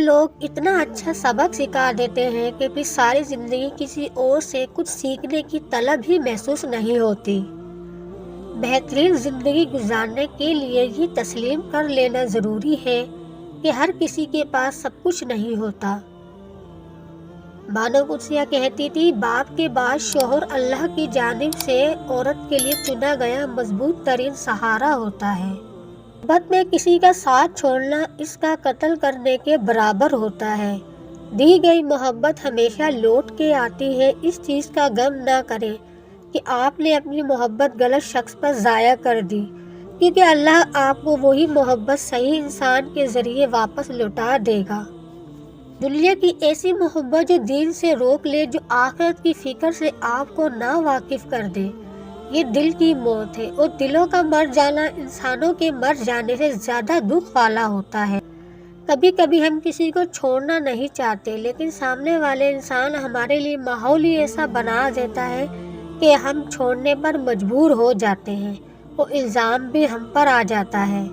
لوگ اتنا اچھا سبق سکھا دیتے ہیں کہ پھر ساری زندگی کسی اور سے کچھ سیکھنے کی طلب ہی محسوس نہیں ہوتی۔ بہترین زندگی گزارنے کے لیے یہ تسلیم کر لینا ضروری ہے کہ ہر کسی کے پاس سب کچھ نہیں ہوتا۔ بانو قدسیہ کہتی تھی، باپ کے بعد شوہر اللہ کی جانب سے عورت کے لیے چنا گیا مضبوط ترین سہارا ہوتا ہے۔ محبت میں کسی کا ساتھ چھوڑنا اس کا قتل کرنے کے برابر ہوتا ہے۔ دی گئی محبت ہمیشہ لوٹ کے آتی ہے۔ اس چیز کا غم نہ کریں کہ آپ نے اپنی محبت غلط شخص پر ضائع کر دی، کیونکہ اللہ آپ کو وہی محبت صحیح انسان کے ذریعے واپس لوٹا دے گا۔ دنیا کی ایسی محبت جو دین سے روک لے، جو آخرت کی فکر سے آپ کو نا واقف کر دے، یہ دل کی موت ہے، اور دلوں کا مر جانا انسانوں کے مر جانے سے زیادہ دکھ والا ہوتا ہے۔ کبھی کبھی ہم کسی کو چھوڑنا نہیں چاہتے، لیکن سامنے والے انسان ہمارے لیے ماحول ہی ایسا بنا دیتا ہے کہ ہم چھوڑنے پر مجبور ہو جاتے ہیں، اور الزام بھی ہم پر آ جاتا ہے۔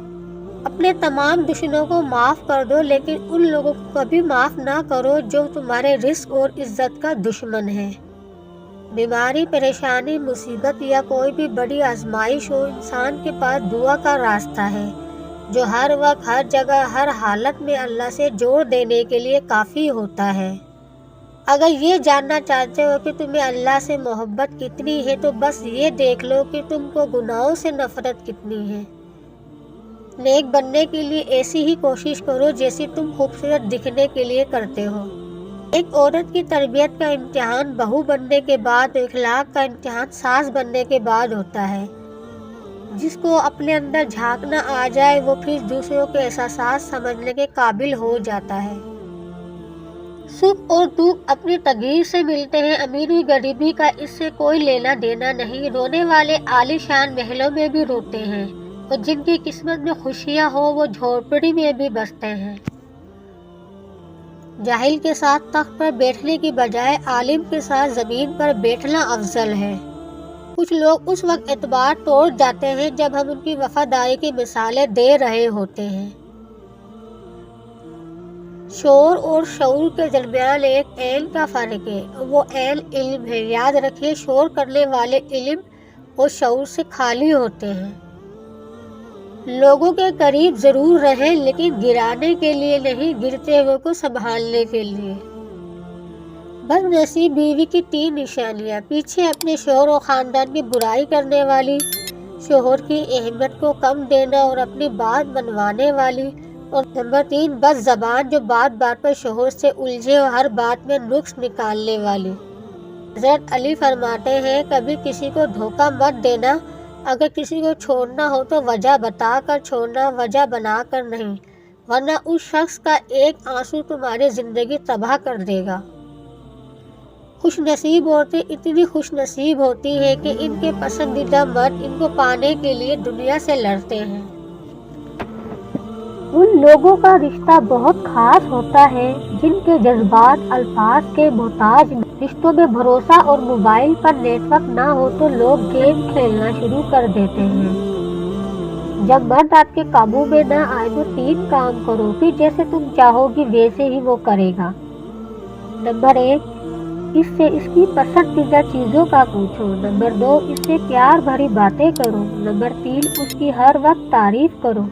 اپنے تمام دشمنوں کو معاف کر دو، لیکن ان لوگوں کو کبھی معاف نہ کرو جو تمہارے رزق اور عزت کا دشمن ہے۔ بیماری، پریشانی، مصیبت یا کوئی بھی بڑی آزمائش ہو، انسان کے پاس دعا کا راستہ ہے جو ہر وقت، ہر جگہ، ہر حالت میں اللہ سے جوڑ دینے کے لیے کافی ہوتا ہے۔ اگر یہ جاننا چاہتے ہو کہ تمہیں اللہ سے محبت کتنی ہے تو بس یہ دیکھ لو کہ تم کو گناہوں سے نفرت کتنی ہے۔ نیک بننے کے لیے ایسی ہی کوشش کرو جیسی تم خوبصورت دکھنے کے لیے کرتے ہو۔ ایک عورت کی تربیت کا امتحان بہو بننے کے بعد، اخلاق کا امتحان ساس بننے کے بعد ہوتا ہے۔ جس کو اپنے اندر جھانکنا آ جائے وہ پھر دوسروں کے احساسات سمجھنے کے قابل ہو جاتا ہے۔ سکھ اور دکھ اپنی تقدیر سے ملتے ہیں، امیری غریبی کا اس سے کوئی لینا دینا نہیں۔ رونے والے عالی شان محلوں میں بھی روتے ہیں، اور جن کی قسمت میں خوشیاں ہو وہ جھونپڑی میں بھی بستے ہیں۔ جاہل کے ساتھ تخت پر بیٹھنے کی بجائے عالم کے ساتھ زمین پر بیٹھنا افضل ہے۔ کچھ لوگ اس وقت اعتبار توڑ جاتے ہیں جب ہم ان کی وفاداری کی مثالیں دے رہے ہوتے ہیں۔ شعور اور شعور کے درمیان ایک عین کا فرق ہے، وہ عین علم ہے۔ یاد رکھیے، شعور کرنے والے علم اور شعور سے خالی ہوتے ہیں۔ لوگوں کے قریب ضرور رہیں، لیکن گرانے کے لیے نہیں، گرتے ہوئے کو سنبھالنے کے لیے۔ بد نصیب بیوی کی 3 نشانیاں: پیچھے اپنے شوہر اور خاندان کی برائی کرنے والی، شوہر کی اہمیت کو کم دینا اور اپنی بات منوانے والی، اور نمبر 3 بد زبان جو بات بات پر شوہر سے الجھے اور ہر بات میں نقص نکالنے والی۔ حضرت علی فرماتے ہیں، کبھی کسی کو دھوکہ مت دینا۔ اگر کسی کو چھوڑنا ہو تو وجہ بتا کر چھوڑنا، وجہ بنا کر نہیں، ورنہ اس شخص کا ایک آنسو تمہاری زندگی تباہ کر دے گا۔ خوش نصیب عورتیں اتنی خوش نصیب ہوتی ہیں کہ ان کے پسندیدہ مرد ان کو پانے کے لیے دنیا سے لڑتے ہیں۔ ان لوگوں کا رشتہ بہت خاص ہوتا ہے جن کے جذبات الفاظ کے محتاج ہیں۔ رشتوں میں بھروسہ اور موبائل پر نیٹ ورک نہ ہو تو لوگ گیم کھیلنا شروع کر دیتے ہیں۔ جب مرد آپ کے قابو میں نہ آئے تو 3 کام کرو، پھر جیسے تم چاہو گی ویسے ہی وہ کرے گا۔ نمبر 1، اس سے اس کی پسندیدہ چیزوں کا پوچھو۔ نمبر 2، اس سے پیار بھری باتیں کرو۔ نمبر 3، اس کی ہر وقت تعریف کرو۔